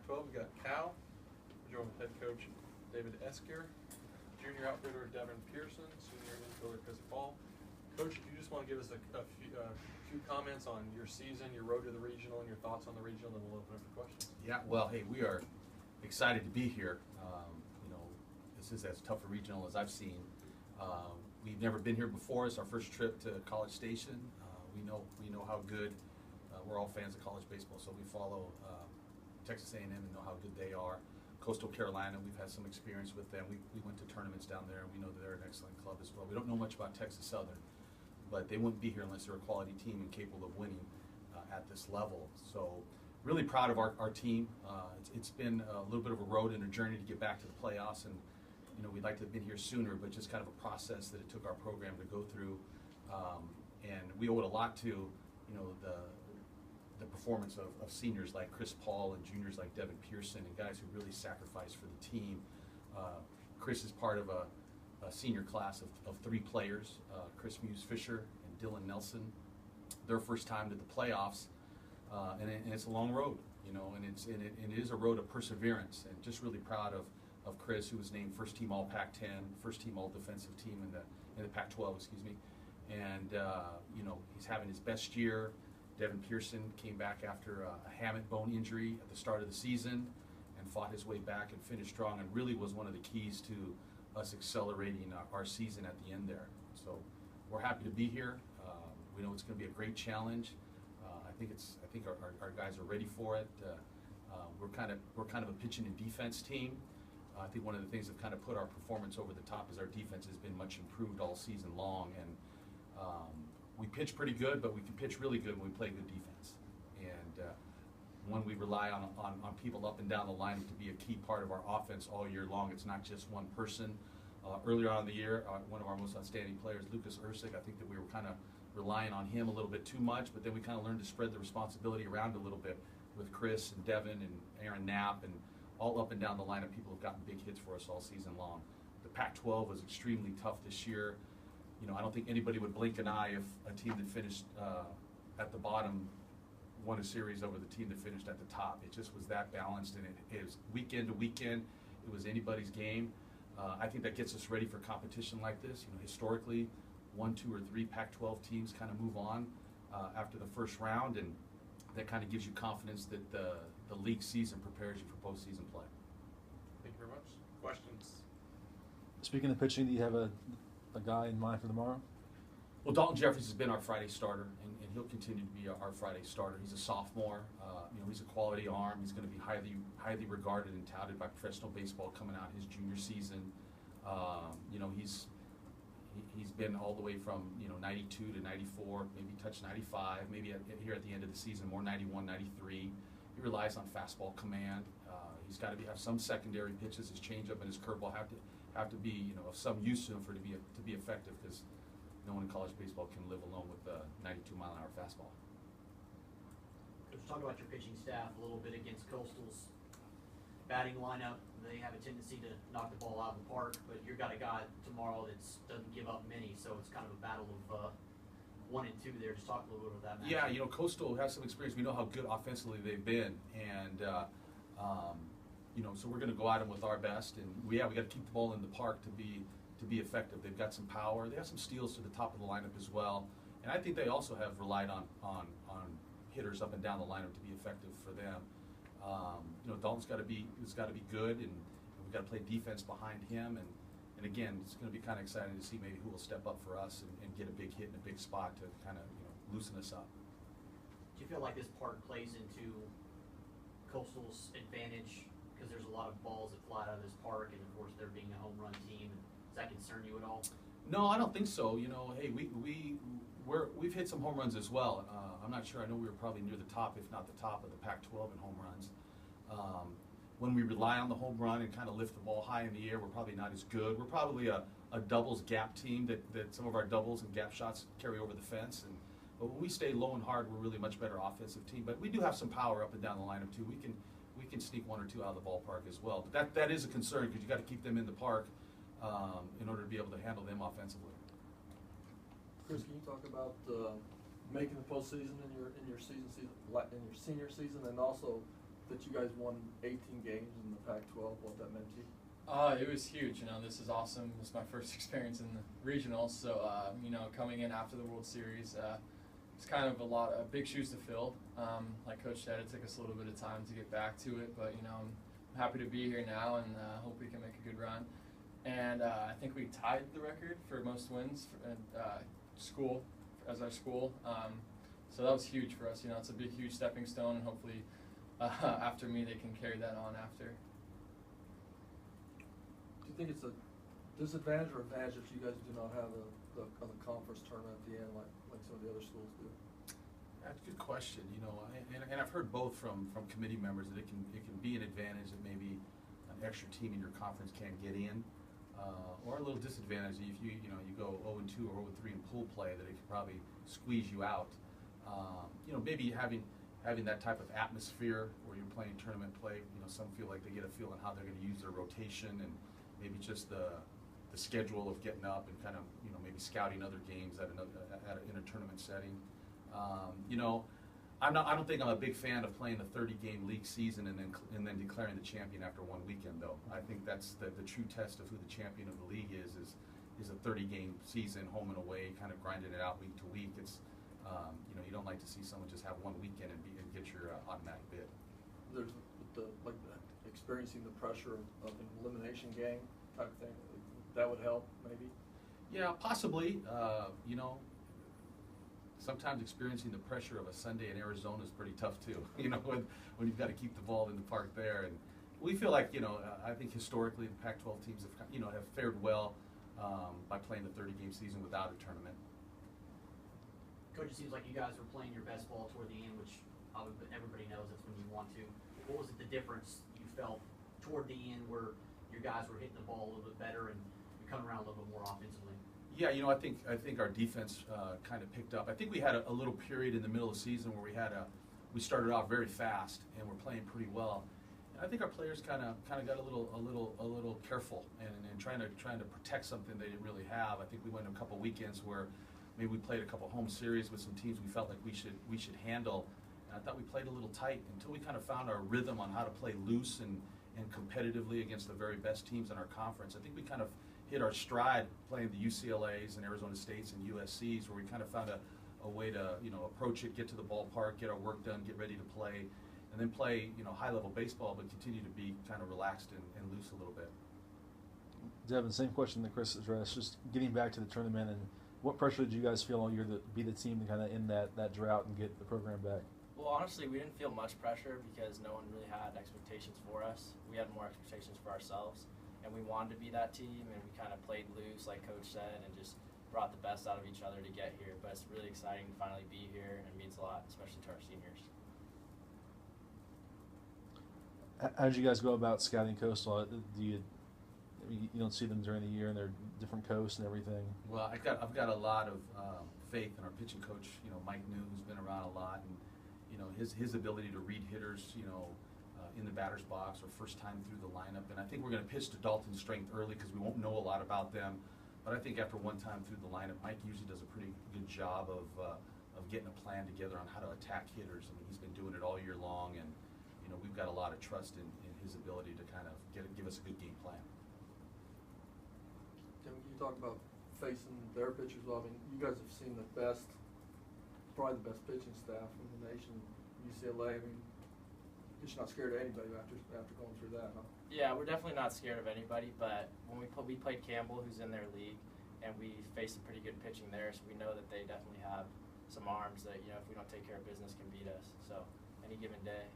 Pac-12, we got Cal, joined with head coach David Eskier, junior outfielder Devin Pearson, senior infielder Chris Paul. Coach, you just want to give us a few comments on your season, your road to the regional, and your thoughts on the regional, and we'll open up for questions. Yeah, well, hey, we are excited to be here. This is as tough a regional as I've seen. We've never been here before. It's our first trip to College Station. We know how good. We're all fans of college baseball, so we follow Texas A&M and know how good they are. Coastal Carolina, we've had some experience with them. We went to tournaments down there, and we know that they're an excellent club as well. We don't know much about Texas Southern, but they wouldn't be here unless they're a quality team and capable of winning at this level. So really proud of our team. It's been a little bit of a road and a journey to get back to the playoffs, and we'd like to have been here sooner, but just kind of a process that it took our program to go through. And we owe it a lot to the performance of seniors like Chris Paul and juniors like Devin Pearson and guys who really sacrificed for the team. Chris is part of a senior class of 3 players, Chris Muse-Fisher and Dylan Nelson. Their first time to the playoffs, and it's a long road, and it is a road of perseverance, and just really proud of Chris, who was named first team All Pac-10, first team All Defensive Team in the Pac-12, excuse me, and he's having his best year. Devin Pearson came back after a hamate bone injury at the start of the season and fought his way back and finished strong, and really was one of the keys to us accelerating our season at the end there. So we're happy to be here. We know it's going to be a great challenge. I think our guys are ready for it. We're kind of a pitching and defense team. I think one of the things that kind of put our performance over the top is our defense has been much improved all season long, and we pitch pretty good, but we can pitch really good when we play good defense. And when we rely on people up and down the line to be a key part of our offense all year long, it's not just one person. Earlier on in the year, one of our most outstanding players, Lucas Ursig, I think that we were kind of relying on him a little bit too much, but then we kind of learned to spread the responsibility around a little bit with Chris and Devin and Aaron Knapp, and all up and down the lineup. People have gotten big hits for us all season long. The Pac-12 was extremely tough this year. I don't think anybody would blink an eye if a team that finished at the bottom won a series over the team that finished at the top. It just was that balanced, and it was weekend to weekend. It was anybody's game. I think that gets us ready for competition like this. Historically, 1, 2, or 3 Pac-12 teams kind of move on after the first round, and that kind of gives you confidence that the league season prepares you for postseason play. Thank you very much. Questions? Speaking of pitching, do you have a guy in mind for tomorrow? Well, Dalton Jeffries has been our Friday starter, and he'll continue to be our Friday starter. He's a sophomore. He's a quality arm. He's going to be highly regarded and touted by professional baseball coming out his junior season. He's been all the way from 92 to 94, maybe touched 95, maybe here at the end of the season more 91, 93. He relies on fastball command. He's got to have some secondary pitches. His changeup and his curveball have to be of some use to him to be effective, because no one in college baseball can live alone with the 92-mile-an-hour fastball. Let's talk about your pitching staff a little bit against Coastal's batting lineup. They have a tendency to knock the ball out of the park, but you've got a guy tomorrow that doesn't give up many, so it's kind of a battle of 1 and 2 there. Just talk a little bit about that match. Yeah, Coastal has some experience. We know how good offensively they've been, and so we're going to go at them with our best, and we got to keep the ball in the park to be effective. They've got some power. They have some steals to the top of the lineup as well, and I think they also have relied on hitters up and down the lineup to be effective for them. Dalton's got to be good, and we've got to play defense behind him, and again, it's going to be kind of exciting to see maybe who will step up for us and get a big hit in a big spot to kind of loosen us up. Do you feel like this park plays into Coastal's advantage, because there's a lot of balls that fly out of this park, and of course they're being a home run team? And does that concern you at all? No, I don't think so. Hey, we've hit some home runs as well. I'm not sure. I know we were probably near the top, if not the top, of the Pac-12 in home runs. When we rely on the home run and kind of lift the ball high in the air, we're probably not as good. We're probably a doubles gap team that some of our doubles and gap shots carry over the fence. But when we stay low and hard, we're really a much better offensive team. But we do have some power up and down the lineup too. We can sneak 1 or 2 out of the ballpark as well. But that is a concern, because you got to keep them in the park in order to be able to handle them offensively. Chris, can you talk about making the postseason in your senior season, and also that you guys won 18 games in the Pac-12, what that meant to you? It was huge. This is awesome. This is my first experience in the regionals. So, coming in after the World Series, it's kind of big shoes to fill. Like Coach said, it took us a little bit of time to get back to it, but I'm happy to be here now and hope we can make a good run. And I think we tied the record for most wins at school, as our school. So that was huge for us. It's a huge stepping stone, and hopefully after me they can carry that on after. Do you think it's a disadvantage or advantage that you guys do not have the conference tournament at the end like some of the other schools do? That's a good question. And I've heard both from committee members that it can be an advantage that maybe an extra team in your conference can't get in, or a little disadvantage if you go 0-2 or 0-3 in pool play, that it could probably squeeze you out. Maybe having that type of atmosphere where you're playing tournament play. Some feel like they get a feel on how they're going to use their rotation, and maybe just the schedule of getting up and kind of maybe scouting other games in a tournament setting. I don't think I'm a big fan of playing a 30-game league season and then declaring the champion after one weekend, though. I think that's the true test of who the champion of the league is a 30-game season, home and away, kind of grinding it out week to week. It's you don't like to see someone just have one weekend and get your automatic bid. There's experiencing the pressure of an elimination game type of thing. That would help, maybe. Yeah, possibly. Sometimes experiencing the pressure of a Sunday in Arizona is pretty tough too. When you've got to keep the ball in the park there, and we feel like I think historically the Pac-12 teams have fared well by playing the 30-game season without a tournament. Coach, it seems like you guys were playing your best ball toward the end, which everybody knows that's when you want to. What was the difference you felt toward the end where your guys were hitting the ball a little bit better and coming around a little bit more offensively? Yeah, I think our defense kind of picked up. I think we had a little period in the middle of the season where we started off very fast and we're playing pretty well. And I think our players kind of got a little careful and trying to protect something they didn't really have. I think we went a couple weekends where maybe we played a couple home series with some teams we felt like we should handle. And I thought we played a little tight until we kind of found our rhythm on how to play loose and competitively against the very best teams in our conference. I think we kind of hit our stride playing the UCLAs and Arizona States and USCs, where we kind of found a way to approach it, get to the ballpark, get our work done, get ready to play, and then play high-level baseball, but continue to be kind of relaxed and loose a little bit. Devin, same question that Chris addressed. Just getting back to the tournament, and what pressure did you guys feel all year to be the team to kind of end that drought and get the program back? Well, honestly, we didn't feel much pressure because no one really had expectations for us. We had more expectations for ourselves, and we wanted to be that team, and we kind of played loose, like Coach said, and just brought the best out of each other to get here. But it's really exciting to finally be here, and it means a lot, especially to our seniors. How did you guys go about scouting Coastal? You don't see them during the year, and they're different coasts and everything. Well, I've got a lot of faith in our pitching coach, Mike New, who's been around a lot, and his ability to read hitters, in the batter's box or first time through the lineup. And I think we're going to pitch to Dalton's strength early because we won't know a lot about them. But I think after one time through the lineup, Mike usually does a pretty good job of getting a plan together on how to attack hitters. I mean, he's been doing it all year long, and we've got a lot of trust in his ability to kind of give us a good game plan. Tim, you talk about facing their pitchers. Well, I mean, you guys have seen probably the best pitching staff in the nation. UCLA. I mean, you're not scared of anybody after going through that, huh? Yeah, we're definitely not scared of anybody, but when we played Campbell, who's in their league, and we faced some pretty good pitching there, so we know that they definitely have some arms that, if we don't take care of business, can beat us. So any given day,